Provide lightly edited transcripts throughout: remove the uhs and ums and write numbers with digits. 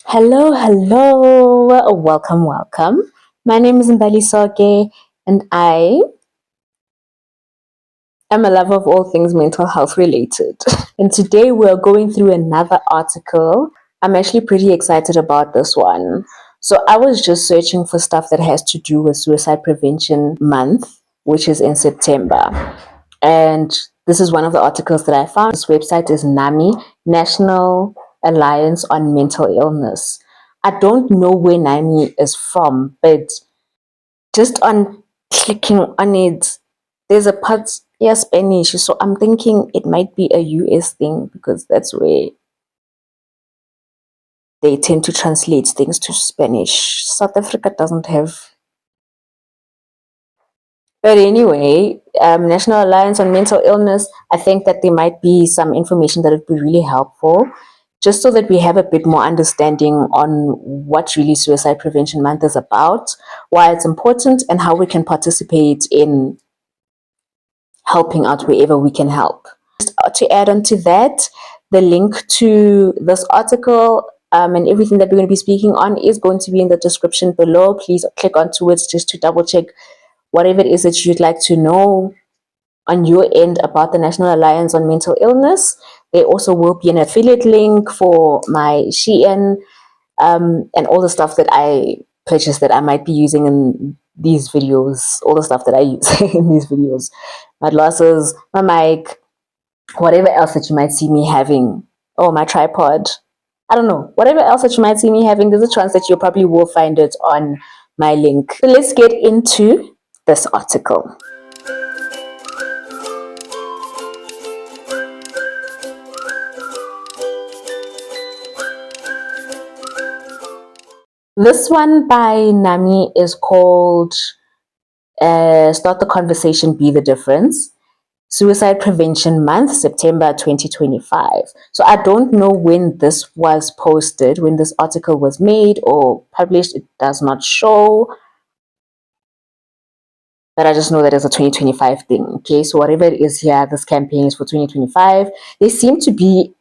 Hello, hello. Welcome, welcome. My name is Mbali Soke, and I am a lover of all things mental health related. And today we're going through another article. I'm actually pretty excited about this one. So, I was just searching for stuff that has to do with Suicide Prevention Month, which is in September. And this is one of the articles that I found. This website is NAMI, National Alliance on Mental Illness. I don't know where NAMI is from, but just on clicking on it, there's a part here Spanish. So I'm thinking it might be a US thing because that's where they tend to translate things to Spanish. South Africa doesn't have. But anyway, National Alliance on Mental Illness, I think that there might be some information that would be really helpful, just so that we have a bit more understanding on what really Suicide Prevention Month is about, why it's important, and how we can participate in helping out wherever we can help. Just to add on to that, the link to this article and everything that we're going to be speaking on is going to be in the description below. Please click onto it just to double check whatever it is that you'd like to know on your end about the National Alliance on Mental Illness. There also will be an affiliate link for my Shein and all the stuff that I purchased that I might be using in these videos, all the stuff that I use in these videos. My glasses, my mic, whatever else that you might see me having. Oh, my tripod. I don't know. Whatever else that you might see me having, there's a chance that you probably will find it on my link. So let's get into this article. This one by Nami is called Start the Conversation, Be the Difference. Suicide Prevention Month, September 2025. So I don't know when this was posted, when this article was made or published. It does not show. But I just know that it's a 2025 thing. Okay, so whatever it is here, this campaign is for 2025. There seem to be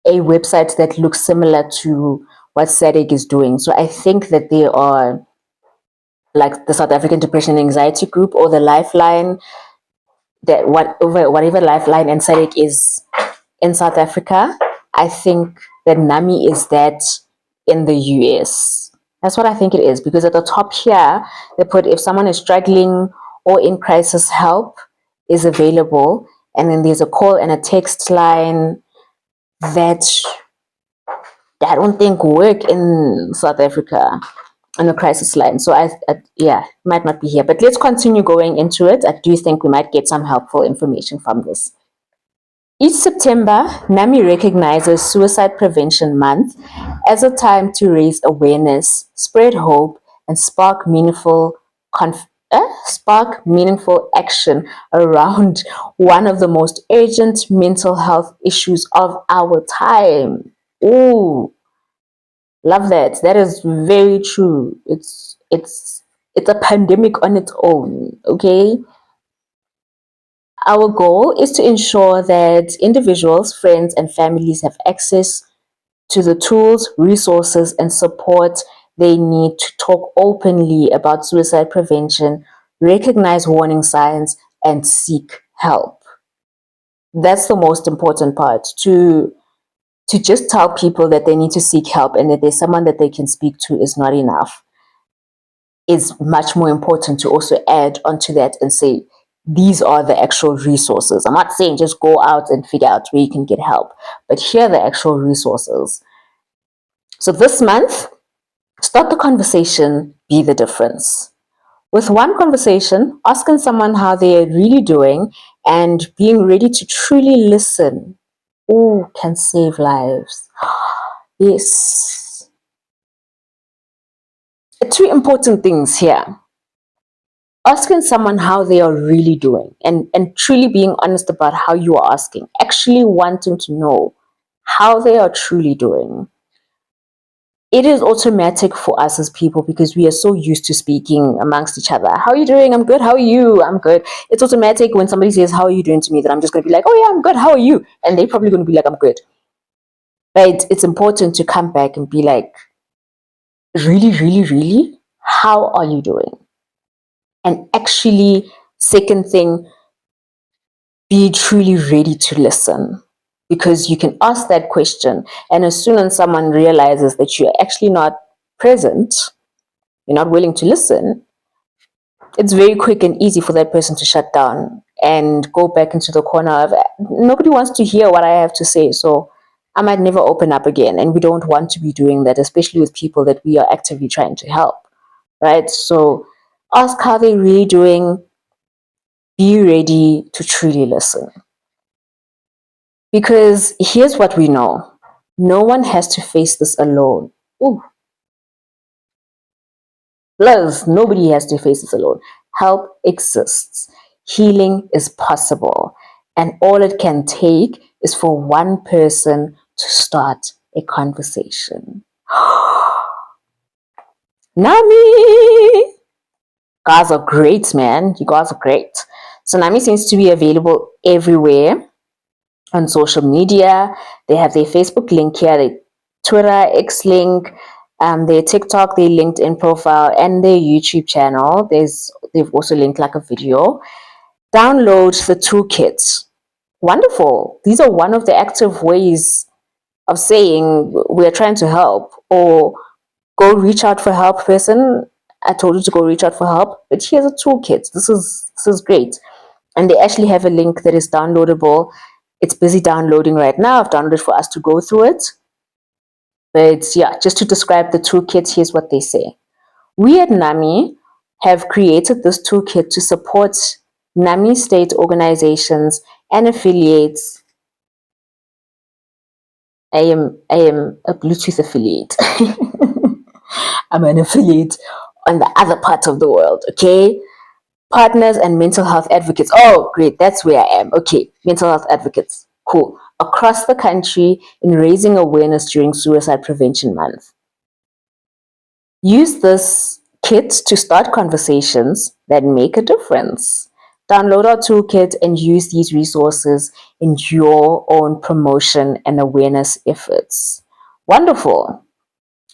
a website that looks similar to what SADC is doing. So I think that they are like the South African Depression and Anxiety Group or the Lifeline, that whatever Lifeline and SADC is in South Africa. I think that NAMI is that in the US. That's what I think it is, because at the top here they put if someone is struggling or in crisis, help is available, and then there's a call and a text line that I don't think work in South Africa on the crisis line. So yeah, might not be here, but let's continue going into it. I do think we might get some helpful information from this. Each September, NAMI recognizes Suicide Prevention Month as a time to raise awareness, spread hope, and spark meaningful action around one of the most urgent mental health issues of our time. Ooh, love that. That is very true. It's a pandemic on its own, okay? Our goal is to ensure that individuals, friends, and families have access to the tools, resources, and support they need to talk openly about suicide prevention, recognize warning signs, and seek help. That's the most important part, to just tell people that they need to seek help and that there's someone that they can speak to is not enough. It's much more important to also add onto that and say, these are the actual resources. I'm not saying just go out and figure out where you can get help, but here are the actual resources. So this month, start the conversation, be the difference. With one conversation, asking someone how they're really doing and being ready to truly listen, can save lives. Yes. Two important things here. Asking someone how they are really doing and truly being honest about how you are asking, actually wanting to know how they are truly doing. It is automatic for us as people because we are so used to speaking amongst each other. How are you doing? I'm good. How are you? I'm good. It's automatic when somebody says, how are you doing to me? That I'm just going to be like, oh yeah, I'm good. How are you? And they're probably going to be like, I'm good. But it's important to come back and be like, really, really, really, how are you doing? And actually, second thing, be truly ready to listen, because you can ask that question, and as soon as someone realizes that you're actually not present, you're not willing to listen, it's very quick and easy for that person to shut down and go back into the corner of, nobody wants to hear what I have to say, so I might never open up again. And we don't want to be doing that, especially with people that we are actively trying to help, right? So ask how they're really doing, be ready to truly listen. Because here's what we know: no one has to face this alone. Ooh, plus, nobody has to face this alone. Help exists, healing is possible, and all it can take is for one person to start a conversation. Nami! Guys are great, man. You guys are great. So, Nami seems to be available everywhere on social media. They have their Facebook link here, their Twitter, X link, their TikTok, their LinkedIn profile, and their YouTube channel. They've also linked like a video. Download the toolkits. Wonderful. These are one of the active ways of saying we're trying to help, or go reach out for help, person. I told you to go reach out for help, but here's a toolkit. This is great. And they actually have a link that is downloadable. It's busy downloading right now. I've downloaded for us to go through it. But yeah, just to describe the toolkit, here's what they say. We at NAMI have created this toolkit to support NAMI state organizations and affiliates. I am a Bluetooth affiliate. I'm an affiliate on the other part of the world, okay? Partners and mental health advocates. Oh, great. That's where I am. Okay. Mental health advocates. Cool. Across the country in raising awareness during Suicide Prevention Month. Use this kit to start conversations that make a difference. Download our toolkit and use these resources in your own promotion and awareness efforts. Wonderful.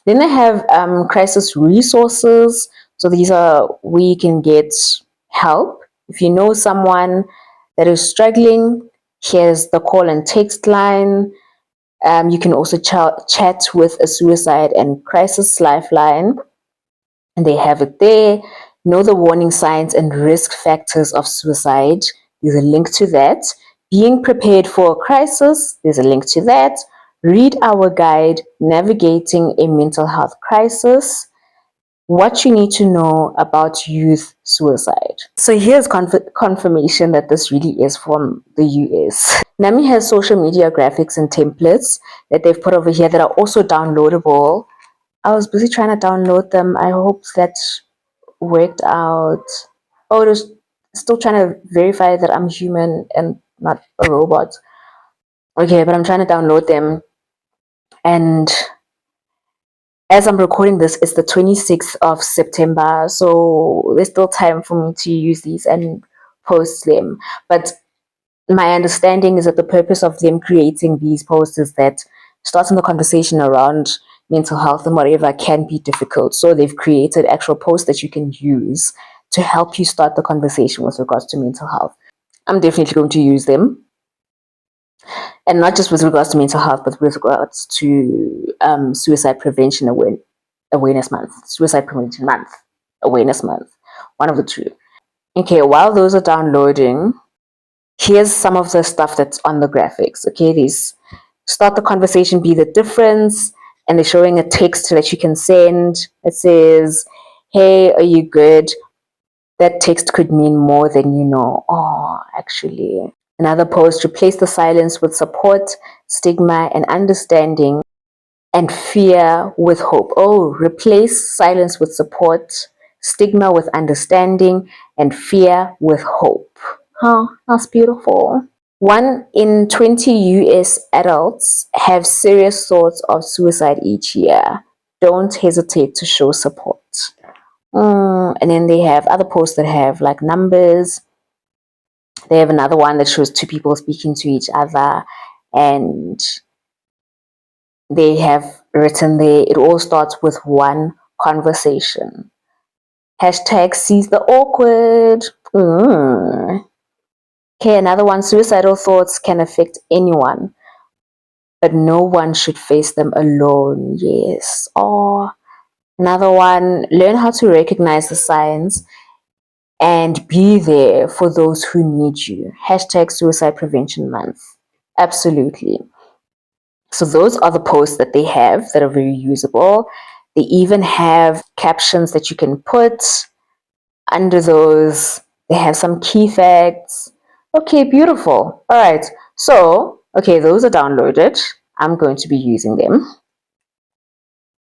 Then I have crisis resources. So these are where you can get help. If you know someone that is struggling, here's the call and text line. You can also chat with a suicide and crisis lifeline, and they have it there. Know the warning signs and risk factors of suicide. There's a link to that. Being prepared for a crisis. There's a link to that. Read our guide, Navigating a Mental Health Crisis. What you need to know about youth suicide. So here's confirmation that this really is from the US. NAMI has social media graphics and templates that they've put over here that are also downloadable. I was busy trying to download them. I hope that worked out. Oh, it was still trying to verify that I'm human and not a robot. Okay, but I'm trying to download them. And as I'm recording this, it's the 26th of September. So there's still time for me to use these and post them. But my understanding is that the purpose of them creating these posts is that starting the conversation around mental health and whatever can be difficult. So they've created actual posts that you can use to help you start the conversation with regards to mental health. I'm definitely going to use them. And not just with regards to mental health, but with regards to suicide prevention awareness month, suicide prevention month, awareness month, one of the two. Okay, while those are downloading, here's some of the stuff that's on the graphics. Okay, these start the conversation, be the difference, and they're showing a text that you can send. It says, "Hey, are you good?" That text could mean more than you know. Oh, actually. Another post: replace the silence with support, stigma, and understanding, and fear with hope. Oh, replace silence with support, stigma with understanding, and fear with hope. Oh, that's beautiful. 1 in 20 US adults have serious thoughts of suicide each year. Don't hesitate to show support. And then they have other posts that have like numbers. They have another one that shows two people speaking to each other, and they have written there, it all starts with one conversation. Hashtag seize the awkward. Okay, another one, suicidal thoughts can affect anyone, but no one should face them alone. Yes. Oh, another one, learn how to recognize the signs and be there for those who need you. Hashtag suicide prevention month. Absolutely. So those are the posts that they have that are very usable. They even have captions that you can put under those. They have some key facts. Okay, beautiful. All right. So, okay, those are downloaded. I'm going to be using them.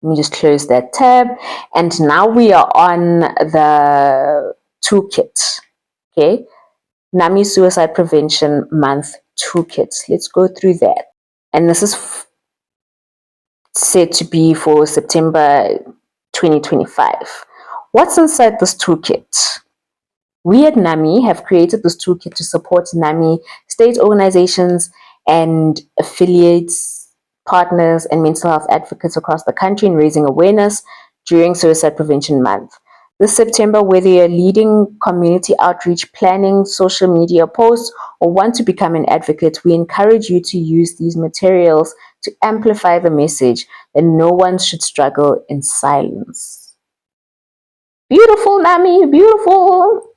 Let me just close that tab. And now we are on the toolkit. Okay. NAMI Suicide Prevention Month Toolkit. Let's go through that. And this is said to be for September 2025. What's inside this toolkit? We at NAMI have created this toolkit to support NAMI state organizations and affiliates, partners, and mental health advocates across the country in raising awareness during Suicide Prevention Month. This September, whether you're leading community outreach, planning social media posts, or want to become an advocate, we encourage you to use these materials to amplify the message that no one should struggle in silence. Beautiful, NAMI, beautiful.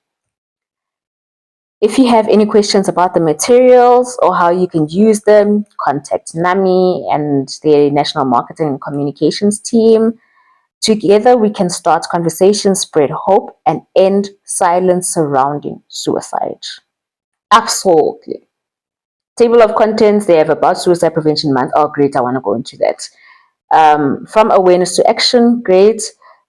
If you have any questions about the materials or how you can use them, contact NAMI and their National Marketing and Communications team. Together, we can start conversations, spread hope, and end silence surrounding suicide. Absolutely. Table of contents, they have about Suicide Prevention Month. Oh, great, I want to go into that. From awareness to action, great.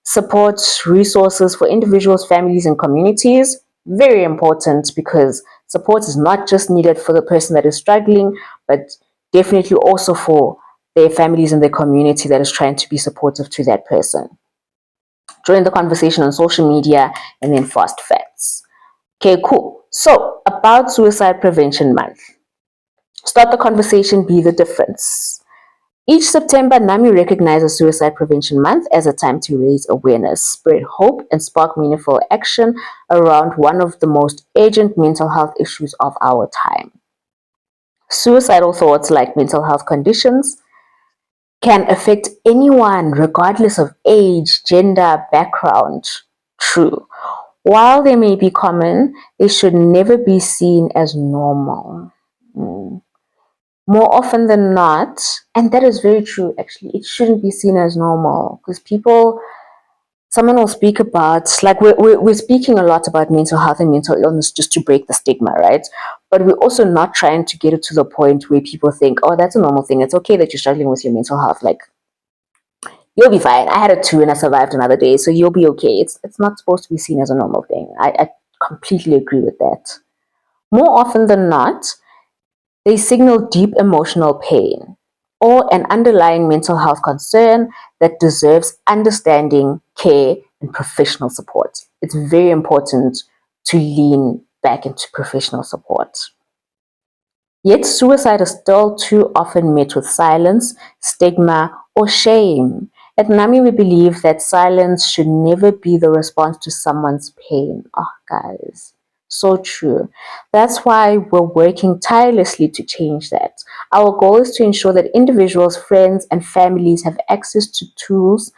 Support resources for individuals, families, and communities. Very important, because support is not just needed for the person that is struggling, but definitely also for their families and their community that is trying to be supportive to that person. Join the conversation on social media, and then fast facts. Okay, cool. So, about Suicide Prevention Month. Start the conversation, be the difference. Each September, NAMI recognizes Suicide Prevention Month as a time to raise awareness, spread hope, and spark meaningful action around one of the most urgent mental health issues of our time. Suicidal thoughts, like mental health conditions, can affect anyone regardless of age, gender, background. True. While they may be common, they should never be seen as normal. More often than not, and that is very true actually, it shouldn't be seen as normal, because someone will speak about, like we're speaking a lot about mental health and mental illness just to break the stigma, right? But we're also not trying to get it to the point where people think, oh, that's a normal thing. It's okay that you're struggling with your mental health. Like, you'll be fine. I had it too and I survived another day, so you'll be okay. It's not supposed to be seen as a normal thing. I completely agree with that. More often than not, they signal deep emotional pain or an underlying mental health concern that deserves understanding, care, and professional support. It's very important to lean back into professional support. Yet suicide is still too often met with silence, stigma, or shame. At NAMI, we believe that silence should never be the response to someone's pain. Oh, guys, so true. That's why we're working tirelessly to change that. Our goal is to ensure that individuals, friends, and families have access to tools,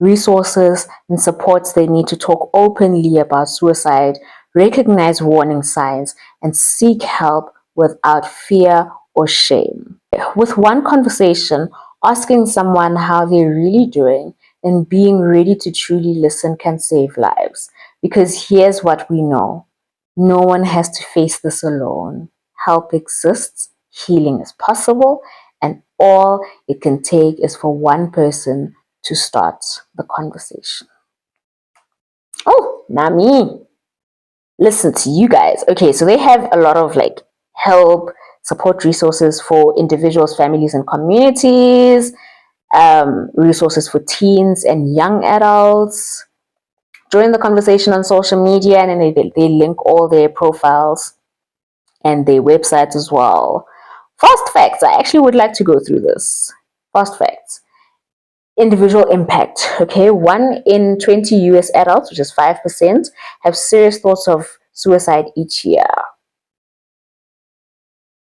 resources, and supports they need to talk openly about suicide, recognize warning signs, and seek help without fear or shame. With one conversation, asking someone how they're really doing and being ready to truly listen can save lives. Because here's what we know: no one has to face this alone. Help exists, healing is possible, and all it can take is for one person to start the conversation. Oh, Nami, listen to you guys. Okay, so they have a lot of like help, support resources for individuals, families, and communities, resources for teens and young adults. Join the conversation on social media, and then they link all their profiles and their websites as well. Fast facts. I actually would like to go through this. Fast facts. individual impact. Okay, 1 in 20 US adults, which is 5%, have serious thoughts of suicide each year.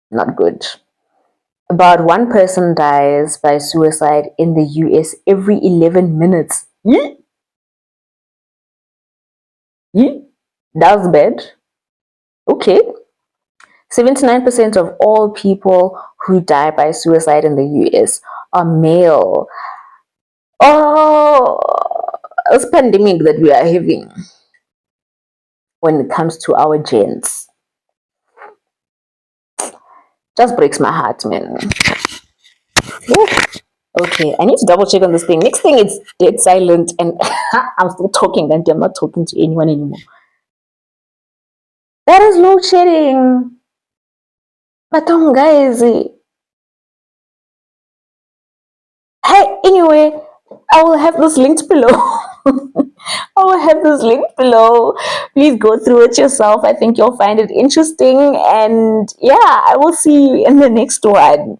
Not good. About one person dies by suicide in the US every 11 minutes. Yeah? Yeah? That's bad. Okay. 79% of all people who die by suicide in the US are male. Oh, this pandemic that we are having when it comes to our gens just breaks my heart, man. Ooh. Okay, I need to double check on this thing. Next thing, it's dead silent, and I'm still talking, and I'm not talking to anyone anymore. That is load shedding. But guys, hey, anyway, I will have this linked below. I will have this linked below. Please go through it yourself. I think you'll find it interesting. And yeah, I will see you in the next one.